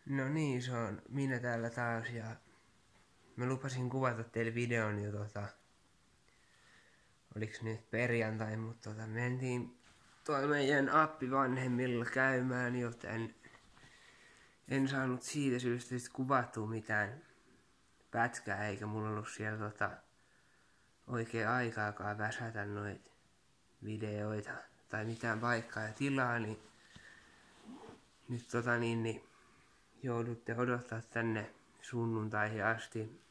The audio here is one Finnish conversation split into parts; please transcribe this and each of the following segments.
No niin, se on minä täällä taas ja mä lupasin kuvata teille videon jo oliks nyt perjantai, mutta mentiin tuolla meidän appivanhemmilla käymään, joten en saanut siitä syystä sit kuvattua mitään pätkää, eikä mulla ollut siellä oikein aikaakaan väsätä noita videoita tai mitään paikkaa ja tilaa, niin nyt niin joudutte odottaa tänne sunnuntaihin asti.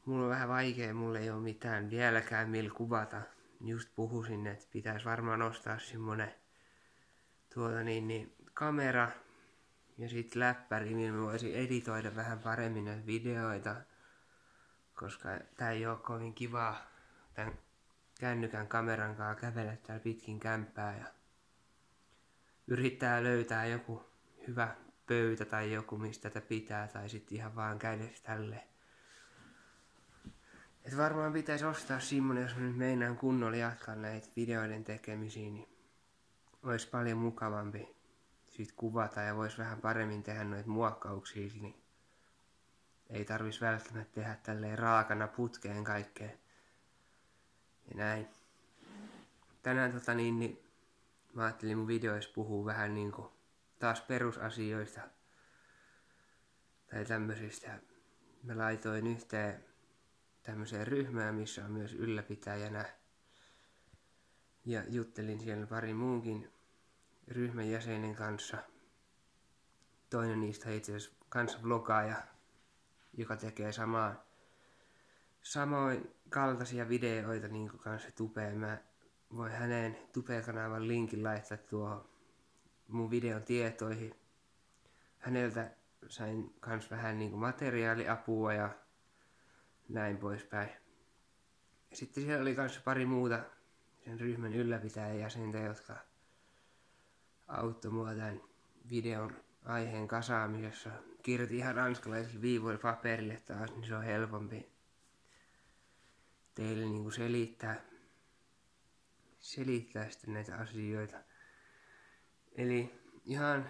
Mulla on vähän vaikea, mulla ei oo mitään vieläkään millä kuvata. Just puhusin, että pitäis varmaan ostaa semmonen kamera ja sit läppäri, millä mä voisin editoida vähän paremmin näitä videoita. Koska tää ei oo kovin kivaa tän kännykän kameran kanssa kävellä täällä pitkin kämppää ja yrittää löytää joku hyvä pöytä tai joku mistä tätä pitää tai sit ihan vaan kädessä tälleen. Et varmaan pitäisi ostaa semmonen, jos mä nyt meinaan kunnolla jatkaa näitä videoiden tekemisiä, niin ois paljon mukavampi sit kuvata ja vois vähän paremmin tehdä noita muokkauksia, niin ei tarvis välttämättä tehdä tälleen raakana putkeen kaikkea. Ja näin. Tänään mä ajattelin mun videoissa puhua vähän niinku taas perusasioista tai tämmöisistä. Mä laitoin yhteen tämmöiseen ryhmään, missä on myös ylläpitäjänä. Ja juttelin siellä pari muunkin ryhmän jäsenen kanssa. Toinen niistä on itse asiassa kanssa vlogaaja, joka tekee samoin kaltaisia videoita niin kuin kanssa tubeen. Mä voin hänen tube-kanavan linkin laittaa tuohon mun videon tietoihin. Häneltä sain kans vähän niinku materiaaliapua ja näin poispäin. Sitten siellä oli kans pari muuta sen ryhmän ylläpitäjän jäsentä, jotka auttoi mua tämän videon aiheen kasaamisessa. Kirjoitin ihan ranskalaisilla viivoilla paperille taas, niin se on helpompi teille niinku selittää sitten näitä asioita. Eli ihan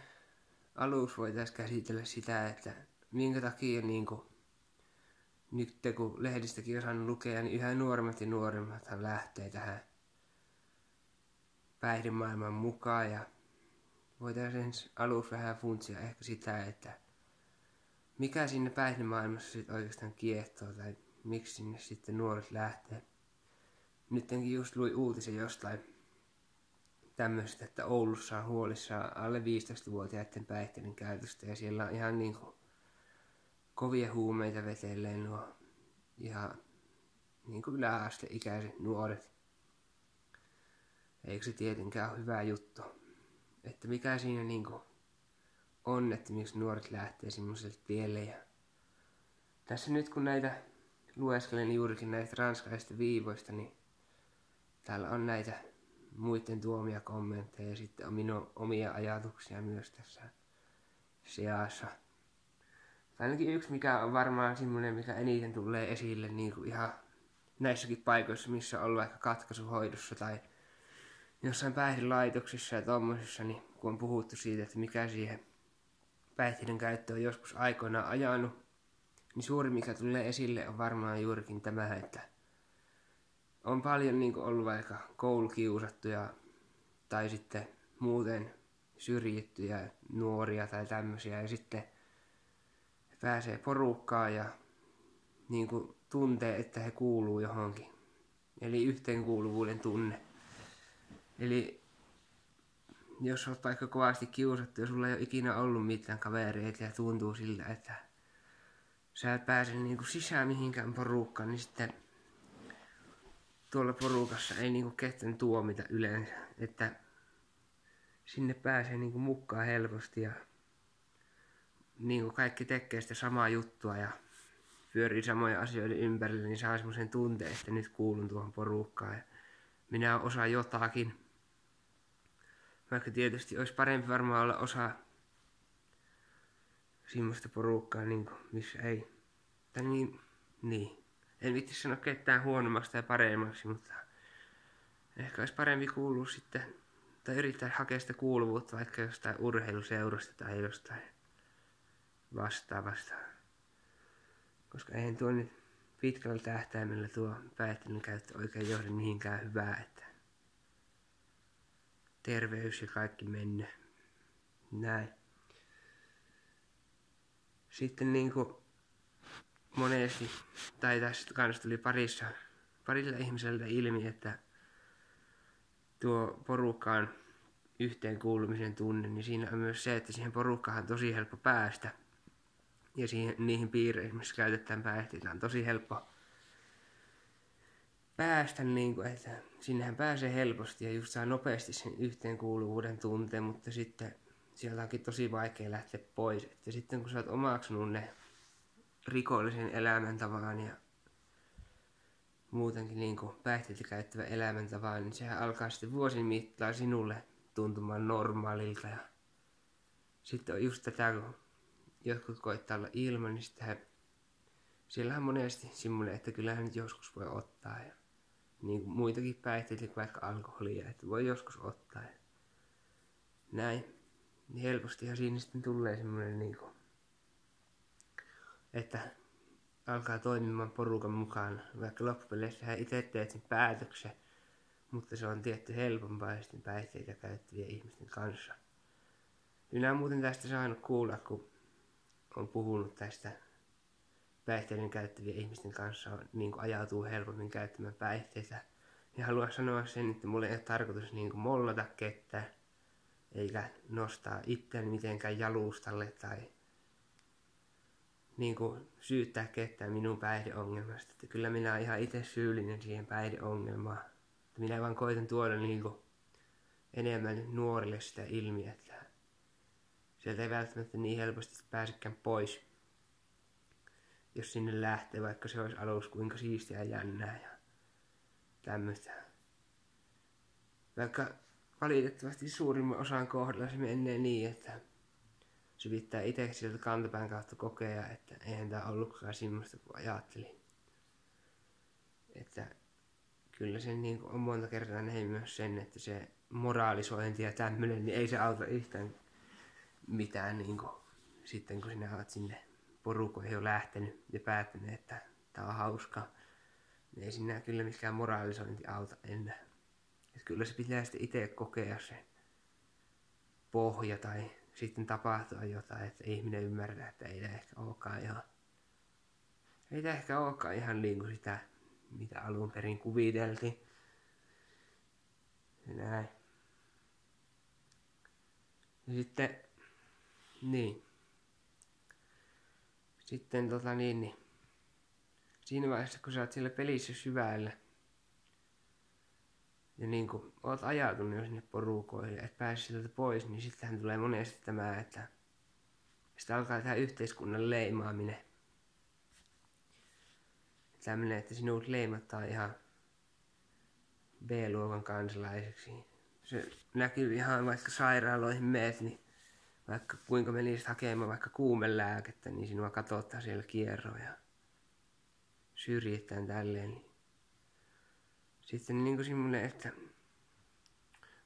aluksi voitais käsitellä sitä, että minkä takia nyt kun lehdistäkin on saanut lukea, niin yhä nuoremmat ja nuoremmathan lähtee tähän päihdemaailman mukaan. Ja voitaisiin aluksi vähän funtsia ehkä sitä, että mikä sinne päihdemaailmassa sit oikeastaan kiehtoo tai miksi sinne sitten nuoret lähtee. Nytkin just luin uutisen jostain tämmöistä, että Oulussa on huolissaan alle 15-vuotiaiden päihteiden käytöstä ja siellä on ihan niinku kovia huumeita vetelleen nuo ihan niinku yläasteikäiset nuoret. Eikö se tietenkään ole hyvä juttu? Että mikä siinä niinku on, että miksi nuoret lähtee semmoiselle tielle. Ja tässä nyt kun näitä lueskelen juurikin näistä ranskalaisista viivoista, niin täällä on näitä muiden tuomia kommentteja ja sitten on minun omia ajatuksia myös tässä seassa. Ainakin yksi, mikä on varmaan semmoinen, mikä eniten tulee esille niin kuin ihan näissäkin paikoissa, missä on ollut vaikka katkaisuhoidossa tai jossain päihdelaitoksissa ja tommosissa, niin kun on puhuttu siitä, että mikä siihen päihteiden käyttöön on joskus aikoinaan ajanut, niin suuri mikä tulee esille on varmaan juurikin tämä, että on paljon niin kuin ollut vaikka koulukiusattuja tai sitten muuten syrjittyjä nuoria tai tämmöisiä ja sitten pääsee porukkaan ja niin kuin tuntee, että he kuuluu johonkin. Eli yhteenkuuluvuuden tunne. Eli jos olet vaikka kovasti kiusattu ja sulla ei ole ikinä ollut mitään kavereita ja tuntuu siltä, että sä et pääse niin kuin sisään mihinkään porukkaan, niin sitten tuolla porukassa ei niinku ketään tuomita yleensä, että sinne pääsee niinku mukaan helposti ja niinku kaikki tekee sitä samaa juttua ja pyörii samoja asioita ympärillä, niin saa semmoisen tunteen, että nyt kuulun tuohon porukkaan ja minä osaan jotakin. Vaikka tietysti olisi parempi varmaan olla osa semmoista porukkaa, niinku, missä ei, tai niin. En viitti sanoa ketään huonommasta tai paremmaksi, mutta ehkä olisi parempi kuulua sitten, tai yrittää hakea sitä kuuluvuutta vaikka jostain urheiluseurasta tai jostain vastaavasta. Koska eihän tuo nyt pitkällä tähtäimellä tuo päihteiden käyttö oikein johda mihinkään hyvää, että terveys ja kaikki mennyt. Näin. Sitten niinku monesti, tai tässä kanssa tuli parilla ihmisellä ilmi, että tuo porukka on yhteenkuulumisen tunne, niin siinä on myös se, että siihen porukkaan on tosi helppo päästä. Ja niihin piireihin, missä käytetään päihteitä, on tosi helppo päästä, niin että sinnehän pääsee helposti ja just saa nopeasti sen yhteenkuuluvuuden tunteen, mutta sitten sieltä onkin tosi vaikea lähteä pois. Että sitten kun sä oot omaksunut ne rikollisen elämäntavan ja muutenkin niin päihteitä käyttävä elämäntava, niin sehän alkaa sitten vuosien mittaan sinulle tuntumaan normaalilta. Ja sitten on just tätä, kun jotkut koittaa olla ilman, niin sitten siellähän monesti semmoinen, että kyllähän nyt joskus voi ottaa. Ja niin kuin muitakin päihteitä, vaikka alkoholia, että voi joskus ottaa. Ja näin. Niin helpostihan siinä sitten tulee semmoinen, niin kuin, että alkaa toimimaan porukan mukaan. Vaikka loppupeleissä hän itse teet sen päätöksen, mutta se on tietty helpompaa sitten päihteitä käyttävien ihmisten kanssa. Minä olen muuten tästä saanut kuulla, kun on puhunut tästä päihteiden käyttävien ihmisten kanssa, niin kuin ajautuu helpommin käyttämään päihteitä. Ja haluan sanoa sen, että mulla ei ole tarkoitus niin kuin mollata ketään, eikä nostaa itseäni mitenkään jalustalle tai niin kuin syyttää ketään minun päihdeongelmasta. Että kyllä minä olen ihan itse syyllinen siihen päihdeongelmaan. Minä vaan koitan tuoda niin kuin enemmän nuorille sitä ilmiä, että sieltä ei välttämättä niin helposti pääsekään pois, jos sinne lähtee, vaikka se olisi aluksi kuinka siistiä ja jännää ja tämmöistä. Vaikka valitettavasti suurimman osan kohdalla se menee niin, että se pitää itse sieltä kantapään kautta kokea, että eihän tää ollutkaan semmoista kuin ajattelin. Että kyllä se niin on monta kertaa näin myös sen, että se moraalisointi ja tämmöinen, niin ei se auta yhtään mitään niin kuin, sitten kun sinä olet sinne porukoihin jo lähtenyt ja päättänyt, että tää on hauskaa. Niin ei sinä kyllä mikään moraalisointi auta enää. Et kyllä se pitää sitten itse kokea se pohja tai sitten tapahtua jotain, että ihminen ymmärtää, että ei tämä ehkä olekaan ihan niin kuin sitä, mitä alun perin kuviteltiin. Ja näin. Ja sitten, niin. Sitten niin. Siinä vaiheessa, kun sä oot siellä pelissä syvällä, ja niin kun oot ajautunut jo sinne porukoihin, et pääse sieltä pois, niin sittenhän tulee monesti tämä, että sitä alkaa tehdä yhteiskunnan leimaaminen. Tämmönen, että sinut leimataan ihan B-luokan kansalaiseksi. Se näkyy ihan vaikka sairaaloihin meet, niin vaikka kuinka menisit hakemaan vaikka kuumelääkettä, niin sinua katsotaan siellä kierroja. Syrjitään tälleen. Niin. Sitten niin kuin semmonen, että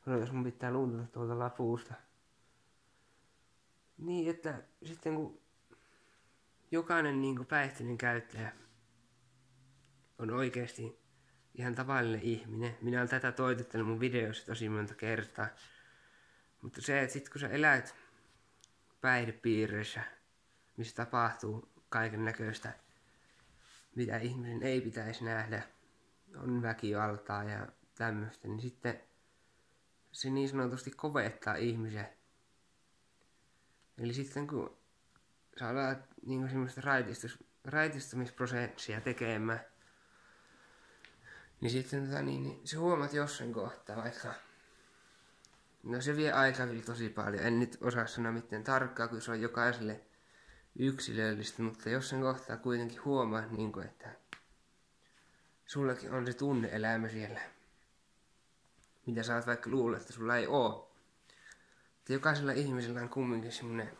jos mun pitää luntata tuolta lapusta. Niin, että sitten kun jokainen niin kuin päihteiden käyttäjä on oikeasti ihan tavallinen ihminen. Minä olen tätä toitottanut mun videoissa tosi monta kertaa. Mutta se, että sit kun sä elät päihdepiireissä, missä tapahtuu kaiken näköistä, mitä ihmisen ei pitäisi nähdä, on väkivaltaa ja tämmöistä, niin sitten se niin sanotusti kovettaa ihmisiä. Eli sitten kun sä alat niin semmoista raitistumisprosessia tekemään, niin sitten niin se huomaat jossain kohtaa vaikka. No se vie aikaa kyllä tosi paljon. En nyt osaa sanoa mitään tarkkaa, kun se on jokaiselle yksilöllistä, mutta jossain kohtaa kuitenkin huomaat, niin kuin, että sullakin on se tunne-elämä siellä. Mitä sä oot vaikka luullut, että sulla ei oo. Että jokaisella ihmisellä on kumminkin semmonen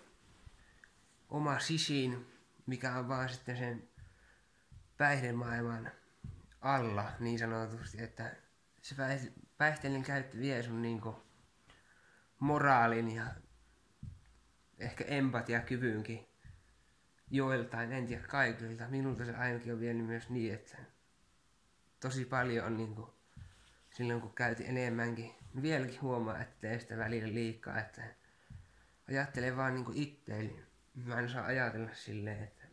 oma sisin, mikä on vaan sitten sen päihdemaailman alla, niin sanotusti, että se päihteiden käyttö vie sun niinku moraalin ja ehkä empatiakyvynkin joiltain, en tiedä kaikilta. Minulta se ainakin on vienyt myös niin, että tosi paljon on niinku, silloin kun käytin enemmänkin, vieläkin huomaa, että teen sitä välillä liikaa, että ajattelen vaan niinku itteeni. Mä en saa ajatella silleen, että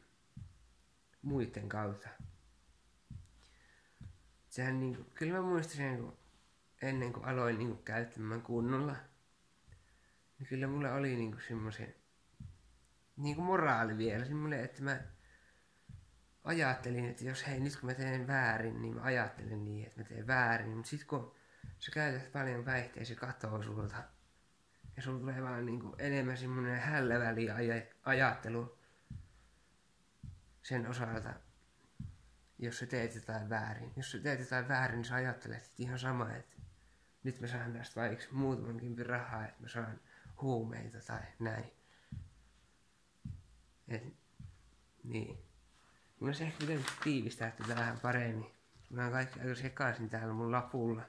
muiden kautta. Sehän niinku, kyllä mä muistan sen, kun ennen kuin aloin niinku käyttämään kunnolla, niin kyllä mulla oli niinku semmoisen niinku moraali vielä, semmoinen, että mä ajattelin, että jos hei, nyt kun mä teen väärin, niin mä ajattelen niin, että mä teen väärin. Mutta sit kun sä käytät paljon päihteitä, se katoo sulta. Ja sulla tulee vaan niinku enemmän semmonen hälläväli ajattelu sen osalta, jos sä teet jotain väärin. Jos sä teet jotain väärin, niin sä ajattelet ihan sama, että nyt mä saan tästä vaikka muutaman kympin rahaa, että mä saan huumeita tai näin. Et, niin. Mun olisi ehkä pitänyt tiivistää tätä vähän paremmin. Mä oon kaikki aika sekaisin täällä mun lapulla.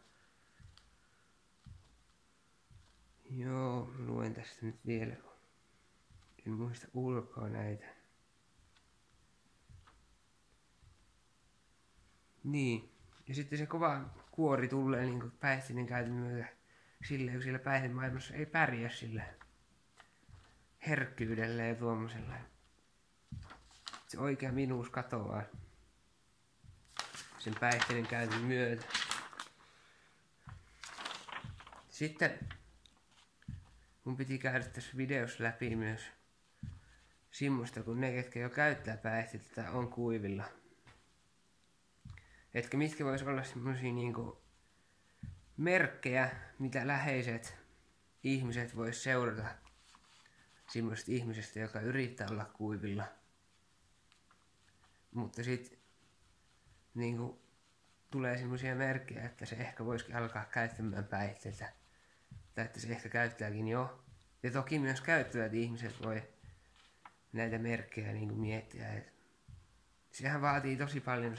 Joo, luen tästä nyt vielä, kun en muista ulkoa näitä. Niin. Ja sitten se kova kuori tulee niin päihteiden käytön myötä silleen, kun siellä päihdemaailmassa ei pärjää sillä herkkyydellä ja tuommoisella. Se oikea minuus katoaa sen päihteiden käytön myötä. Sitten mun piti käydä tässä videossa läpi myös semmoista, kun ne, ketkä jo käyttää päihteitä tai on kuivilla. Etkä mitkä vois olla semmosia niinku merkkejä, mitä läheiset ihmiset vois seurata semmoisesta ihmisestä, joka yrittää olla kuivilla. Mutta sit niinku tulee semmosia merkkejä, että se ehkä voisikin alkaa käyttämään päihteitä. Tai että se ehkä käyttääkin jo. Ja toki myös käyttävät ihmiset voi näitä merkkejä niinku miettiä. Et sehän vaatii tosi paljon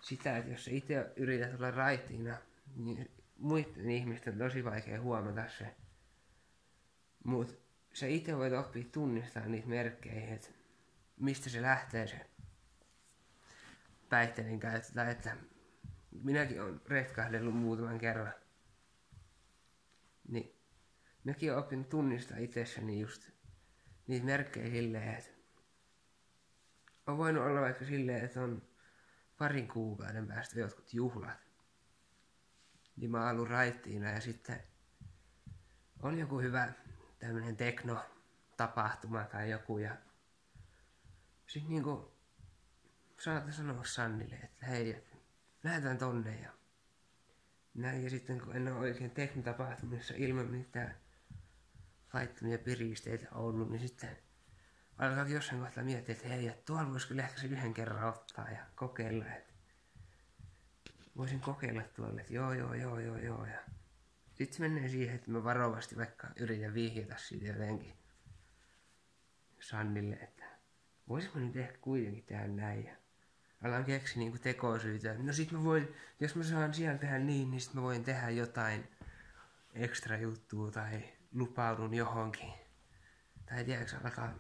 sitä, että jos sä itse yrität olla raittiina, niin muiden ihmisten on tosi vaikea huomata se. Mut sä itse voit oppia tunnistamaan niitä merkkejä, että mistä se lähtee se päihteiden käyttö. Tai että minäkin olen retkahdellut muutaman kerran. Niin minäkin olen oppinut tunnistaa itsessäni just niitä merkkejä silleen, että on voinut olla vaikka silleen, että on parin kuukauden päästä jotkut juhlat. Niin mä oon ollut raittiina ja sitten on joku hyvä tämmönen tekno-tapahtuma tai joku ja sit niinku saatan sanoa Sannille, että hei, lähdetään tonne ja näin. Ja sitten kun en ole oikein teknotapahtumissa ilman mitään laittomia piristeitä ollut, niin sitten alkaakin jossain kohtaa miettiä, että hei, tuolla voisi kyllä ehkä se yhden kerran ottaa ja kokeilla, että voisin kokeilla tuolle, että joo. Ja sitten se menee siihen, että mä varovasti vaikka yritän vihjata siitä jotenkin Sannille, että voisinko nyt ehkä kuitenkin tehdä näin. Ja alan keksiä niinku tekosyitä. No sit mä voin, jos mä saan siellä tehdä niin sit mä voin tehdä jotain ekstra juttua tai lupaudun johonkin. Tai tiedätkö, alkaa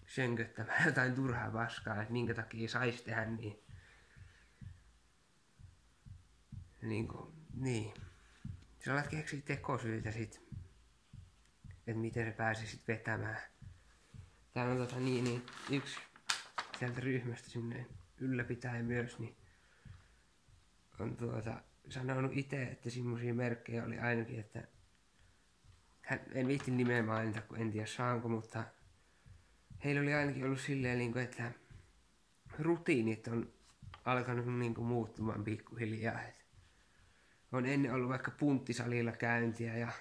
sönköttämään jotain turhaa paskaa, että minkä takia sais tehdä niin. Niin. Sä alat keksiä tekosyitä sit, että miten se pääsee sit vetämään. Täällä on yksi sieltä ryhmästä semmonen ylläpitäjä myös, niin on sanonut itse, että semmosia merkkejä oli ainakin, että en viitti nimeä mainita, kun en tiedä saanko, mutta heillä oli ainakin ollut silleen, että rutiinit on alkanut muuttumaan pikkuhiljaa. On ennen ollut vaikka punttisalilla käyntiä ja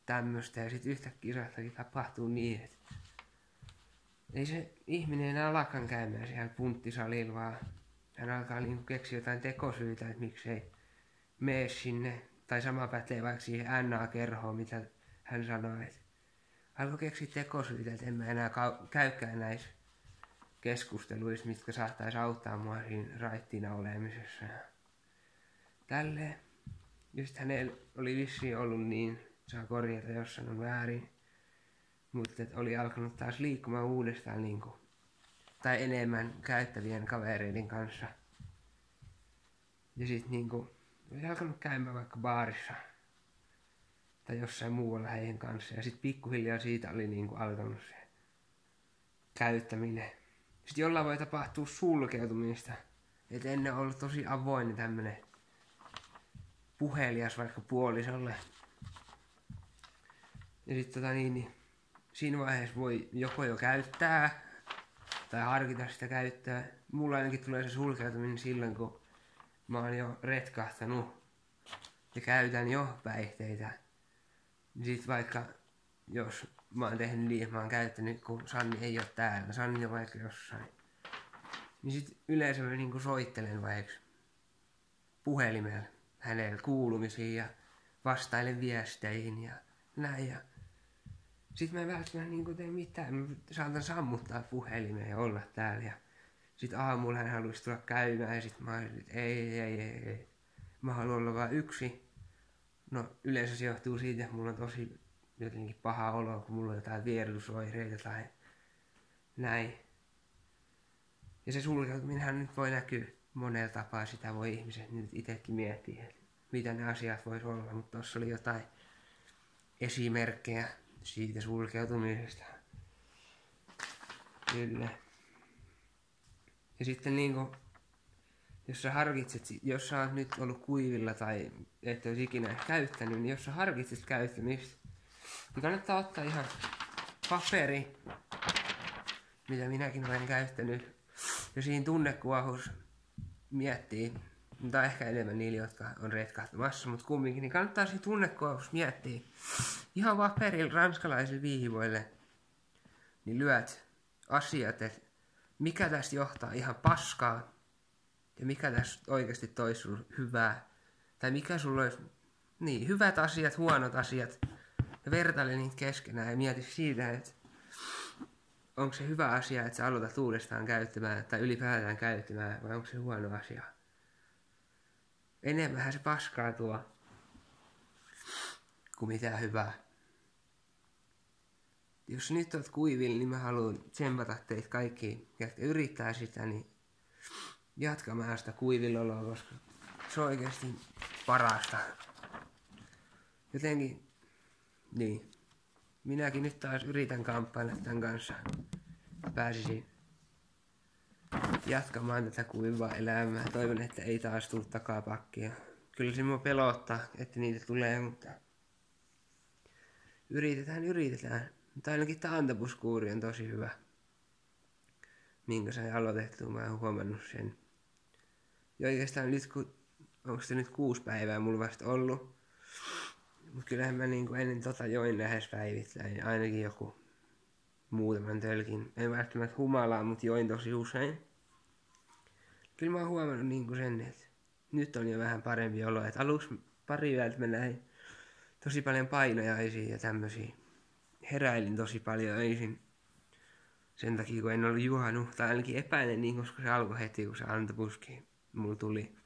tämmöstä ja sit yhtäkkiä saattakin tapahtuu niin, että ei se ihminen enää alakaan käymään siellä punttisalilla, vaan hän alkaa keksiä jotain tekosyitä, että miksei mene sinne. Tai sama pätee vaikka siihen NA-kerhoon, mitä hän sanoi, että alkoi keksiä tekosyitä, että en mä enää käykään näissä keskusteluissa, mitkä saattaisi auttaa mua siinä raittina olemisessa. Ja tälleen. Just hänellä oli vissiin ollut niin, saa korjata jos sanon väärin, Mutta oli alkanut taas liikkumaan uudestaan niinku, tai enemmän käyttävien kavereiden kanssa. Ja sit niinku, oli alkanut käymään vaikka baarissa tai jossain muualla heidän kanssa. Ja sit pikkuhiljaa siitä oli niinku alkanut se käyttäminen. Sitten jollain voi tapahtua sulkeutumista. Et ennen on ollut tosi avoin tämmönen puhelias vaikka puolisolle. Ja sit niin, siinä vaiheessa voi joko jo käyttää tai harkita sitä käyttää. Mulla ainakin tulee se sulkeutuminen silloin, kun mä oon jo retkahtanut ja käytän jo päihteitä. Sit vaikka jos mä oon tehnyt niin, että mä oon käyttänyt, kun Sanni ei oo täällä, Sanni on vaikka jossain, niin sit yleensä mä niinku soittelen vaikka puhelimella hänelle kuulumisiin ja vastailen viesteihin ja näin. Ja sit mä en välttämättä niinku tee mitään, mä saatan sammuttaa puhelimeen ja olla täällä. Ja sit aamulla hän haluaisi tulla käymään ja sit mä oon, että ei. Mä haluan olla vaan yksi. No yleensä se johtuu siitä, että mulla on tosi jotenkin paha olo, kun mulla on jotain vierotusoireita tai näin. Ja se sulkeutuminenhan nyt voi näkyä monella tapaa, sitä voi ihmiset nyt itsekin miettiä, että mitä ne asiat vois olla, mutta tossa oli jotain esimerkkejä siitä sulkeutumisesta. Kyllä. Ja sitten niinku, jos sä harkitset, jos sä oot nyt ollut kuivilla tai et ois ikinä käyttänyt, niin jos sä harkitset käyttämistä, niin kannattaa ottaa ihan paperi, mitä minäkin olen käyttänyt. Ja siinä tunnekuohus miettii, mutta ehkä enemmän niille, jotka on retkahtamassa, mutta kumminkin, niin kannattaa siinä tunnekuohus miettiä. Ihan paperilla ranskalaisille viivoille, niin lyöt asiat, että mikä tästä johtaa ihan paskaa ja mikä tästä oikeasti toisi sulle hyvää. Tai mikä sulla olisi, niin, hyvät asiat, huonot asiat. Ja vertaile niitä keskenään ja mieti siitä, että onko se hyvä asia, että sä aloitat uudestaan käyttämään tai ylipäätään käyttämään, vai onko se huono asia. Enemmänhän se paskaa tuo kuin mitään hyvää. Jos nyt oot kuivilla, niin mä haluan tsempata teitä kaikki, jotka yrittää sitä, niin jatkamaan sitä kuiviloloa, koska se on oikeasti parasta. Jotenkin, niin. Minäkin nyt taas yritän kamppailla tämän kanssa. Pääsisin jatkamaan tätä kuivaa elämää. Toivon, että ei taas tule takapakkia. Kyllä se mua pelottaa, että niitä tulee, mutta yritetään. Mutta ainakin tämä antapuskuuri on tosi hyvä. Minkä sain aloitettua, mä oon huomannut sen. Ja oikeastaan nyt, onko se nyt 6 päivää mulla vasta ollut. Mutta kyllähän mä niinku ennen join lähes päivittäin, ainakin joku muutaman tölkin. En välttämättä humalaa, mutta join tosi usein. Kyllä mä oon huomannut niinku sen, että nyt on jo vähän parempi olo. Et aluksi pari yöltä mä näin tosi paljon painajaisia ja tämmösiä. Heräilin tosi paljon öisin. Sen takia kun en ollut juonut, tai ainakin epäilen niin, koska se alkoi heti, kun se antopuski mulla tuli.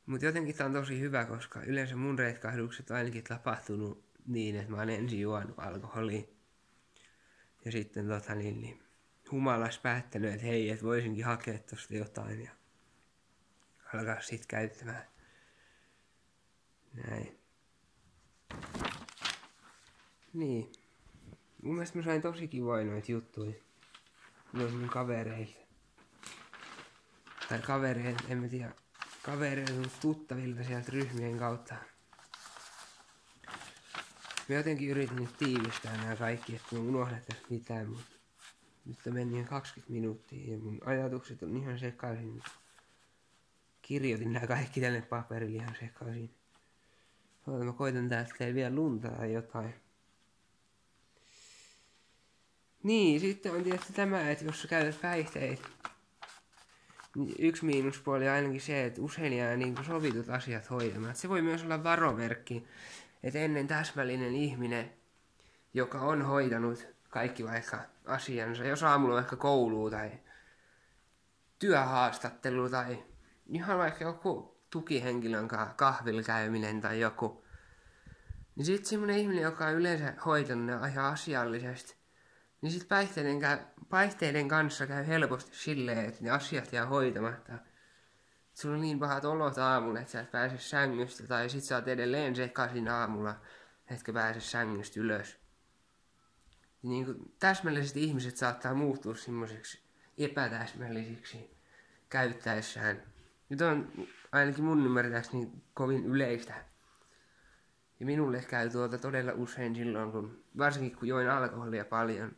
Mutta jotenkin tää on tosi hyvä, koska yleensä mun retkahdukset on ainakin tapahtunut niin, että mä oon ensin juonut alkoholia. Ja sitten niin humalas päättänyt, että hei, et voisinkin hakea tosta jotain ja alkaa sit käyttämään. Näin. Niin. Mun mielestä mä sain tosi kivoja noita juttuja. Noita mun kavereilta. Tai kavereilta, en mä tiedä. Kavereilta tuttavilta sieltä ryhmien kautta. Mä jotenkin yritin nyt tiivistää nämä kaikki, että mä unohdettaisi mitään, mutta nyt meni 20 minuuttia ja mun ajatukset on ihan sekaisin. Kirjoitin nämä kaikki tänne paperille ihan sekaisin. Mä koitan täältä teille vielä lunta tai jotain. Niin, sitten on tietysti tämä, että jos sä käytät päihteitä, niin yksi miinuspuoli on ainakin se, että usein jää niin sovitut asiat hoitamatta. Se voi myös olla varomerkki, että ennen täsmällinen ihminen, joka on hoitanut kaikki vaikka asiansa, jos aamulla on vaikka koulua tai työhaastattelu tai ihan vaikka joku tukihenkilön kanssa kahvilla käyminen tai joku, Niin sit semmonen ihminen, joka on yleensä hoitanut ne ihan asiallisesti, niin sit päihteiden kanssa käy helposti silleen, että ne asiat jää hoitamatta. Sulla on niin pahat olot aamulla, että sä et pääse sängystä, tai sit sä oot edelleen sekaisin aamulla, etkä pääse sängystä ylös. Niin kuin täsmälliset ihmiset saattaa muuttua semmoisiksi epätäsmällisiksi käyttäessään. Nyt on ainakin mun ymmärtääkseni kovin yleistä. Ja minulle käy todella usein silloin, varsinkin kun join alkoholia paljon,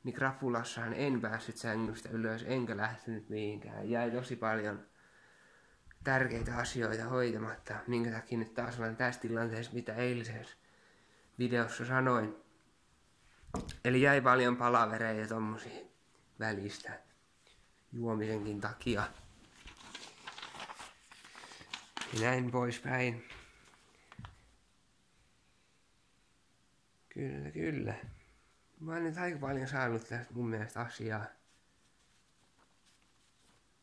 niin krapulassaan en päässyt sängystä ylös, enkä lähtenyt mihinkään. Jäi tosi paljon tärkeitä asioita hoitamatta, minkä takia nyt taas olen tässä tilanteessa, mitä eilisessä videossa sanoin. Eli jäi paljon palavereja ja tommosia välistä juomisenkin takia. Ja näin poispäin. Kyllä. Mä oon nyt aika paljon saanut tästä mun mielestä asiaa.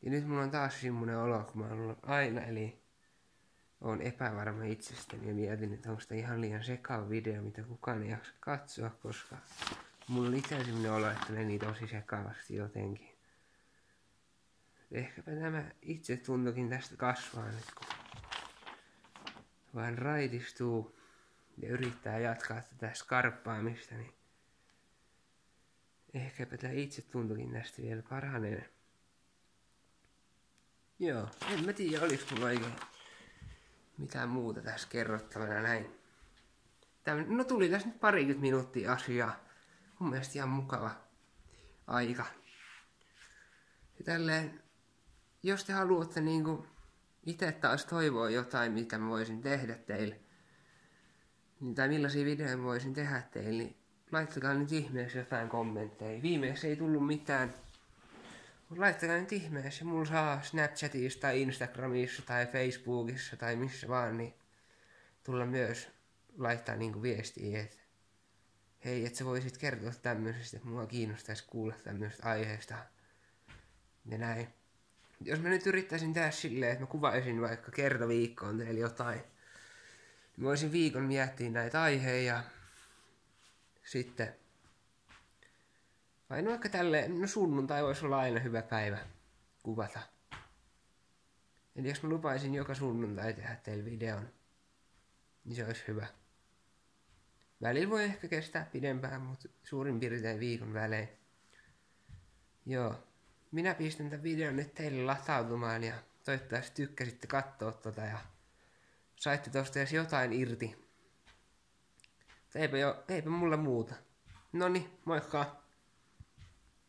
Ja nyt mulla on taas semmonen olo, kun mä oon ollut aina, eli oon epävarma itsestäni ja mietin, että onko sitä ihan liian sekava video, mitä kukaan ei jaksa katsoa, koska mulla on itse semmonen olo, että meni tosi sekavasti jotenkin. Ehkäpä tämä itsetuntokin tästä kasvaa nyt, kun vaan raitistuu ja yrittää jatkaa tätä skarppaamista, niin ehkäpä tämä itsetuntokin tästä vielä paranee. Joo, en mä tiedä, olis mulla oikein mitään muuta tässä kerrottavana näin. No tuli tässä nyt 20 minuuttia asiaa. Mun mielestä ihan mukava aika. Ja tälleen, jos te haluatte niinku itse taas toivoa jotain, mitä mä voisin tehdä teille, niin, tai millaisia videoja mä voisin tehdä teille, niin laittakaa nyt ihmeessä jotain kommentteja. Viimeksi ei tullut mitään. Mutta laittakaa nyt ihmeessä, mulla saa Snapchatissa tai Instagramissa tai Facebookissa tai missä vaan, niin tulla myös laittaa niinku viestiä, että hei, et sä voisit kertoa tämmöisestä, että mua kiinnostaisi kuulla tämmöisestä aiheesta. Ja näin. Jos mä nyt yrittäisin tehdä silleen, että mä kuvaisin vaikka kerta viikkoon teille jotain, niin mä voisin viikon miettiä näitä aiheita ja sitten vai no vaikka tälleen, no sunnuntai voisi olla aina hyvä päivä kuvata. Eli jos mä lupaisin joka sunnuntai tehdä teille videon, niin se olisi hyvä. Välillä voi ehkä kestää pidempään, mutta suurin piirtein viikon välein. Joo, minä pistän tämän videon nyt teille latautumaan ja toivottavasti tykkäsitte katsoa tota ja saitte tosta edes jotain irti. Eipä mulla muuta. Noniin, moikka!